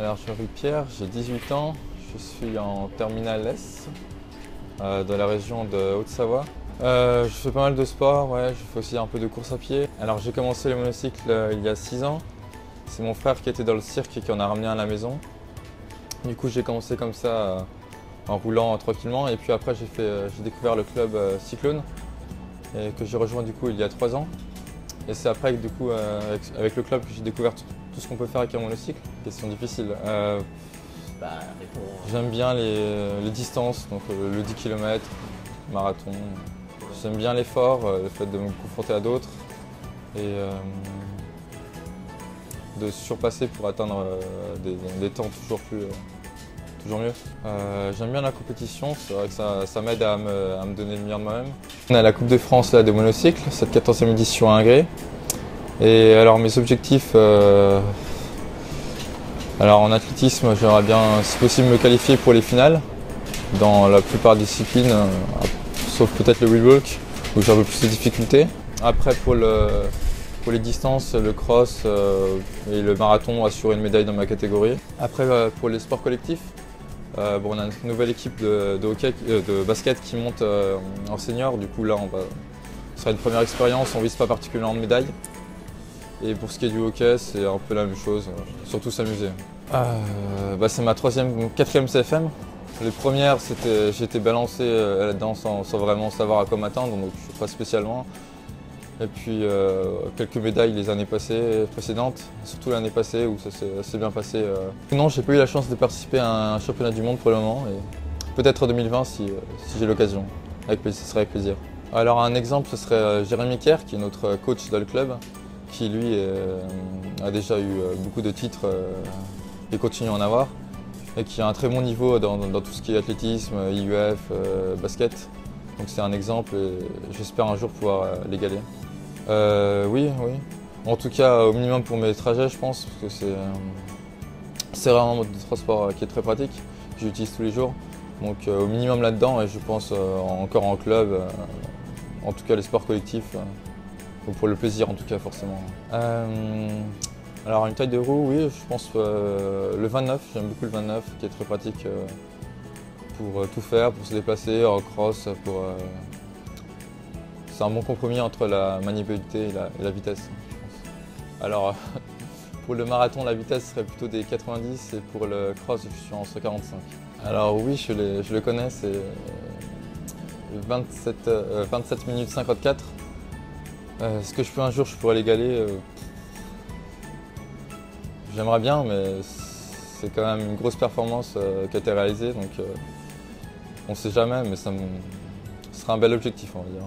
Alors je m'appelle Pierre, j'ai 18 ans, je suis en terminale S dans la région de Haute-Savoie. Je fais pas mal de sport, ouais, je fais aussi un peu de course à pied. Alors j'ai commencé le monocycle il y a 6 ans. C'est mon frère qui était dans le cirque et qui en a ramené un à la maison. Du coup j'ai commencé comme ça en roulant tranquillement et puis après j'ai découvert le club Cyclone et que j'ai rejoint du coup il y a 3 ans. Et c'est après du coup avec le club que j'ai découvert tout ce qu'on peut faire avec un monocycle. Question difficile. J'aime bien les distances, donc le 10 km, marathon. J'aime bien l'effort, le fait de me confronter à d'autres et de surpasser pour atteindre des temps toujours mieux. J'aime bien la compétition, c'est vrai que ça m'aide à me donner le meilleur de moi-même. On a la Coupe de France là, de monocycle, cette 14e édition à Ingré. Et alors mes objectifs, alors en athlétisme, j'aimerais bien si possible me qualifier pour les finales dans la plupart des disciplines, sauf peut-être le wheel walk où j'ai un peu plus de difficultés. Après pour les distances, le cross et le marathon, assurer une médaille dans ma catégorie. Après pour les sports collectifs, on a une nouvelle équipe de basket qui monte en senior, du coup là ce sera une première expérience, on ne vise pas particulièrement de médaille. Et pour ce qui est du hockey, c'est un peu la même chose, surtout s'amuser. C'est ma 4e CFM. Les premières, j'ai été balancé là-dedans sans vraiment savoir à quoi m'attendre, donc pas spécialement. Et puis quelques médailles les années précédentes, surtout l'année passée où ça s'est bien passé. Non, j'ai pas eu la chance de participer à un championnat du monde pour le moment, et peut-être en 2020 si j'ai l'occasion. Ce serait avec plaisir. Alors un exemple, ce serait Jérémy Kerr, qui est notre coach dans le club, qui lui a déjà eu beaucoup de titres et continue à en avoir, et qui a un très bon niveau dans tout ce qui est athlétisme, IUF, basket. Donc c'est un exemple et j'espère un jour pouvoir l'égaler. Oui. En tout cas au minimum pour mes trajets je pense, parce que c'est vraiment un mode de transport qui est très pratique, que j'utilise tous les jours. Donc au minimum là-dedans et je pense encore en club, en tout cas les sports collectifs. Ou pour le plaisir en tout cas forcément. Alors une taille de roue, oui, je pense le 29, j'aime beaucoup le 29 qui est très pratique pour tout faire, pour se déplacer, en cross. C'est un bon compromis entre la maniabilité et la vitesse, je pense. Alors pour le marathon, la vitesse serait plutôt des 90 et pour le cross, je suis en 145. Alors oui, je le connais, c'est 27 minutes 54. Est-ce que un jour je pourrais l'égaler? J'aimerais bien, mais c'est quand même une grosse performance qui a été réalisée, donc on ne sait jamais, mais ce sera un bel objectif, on va dire.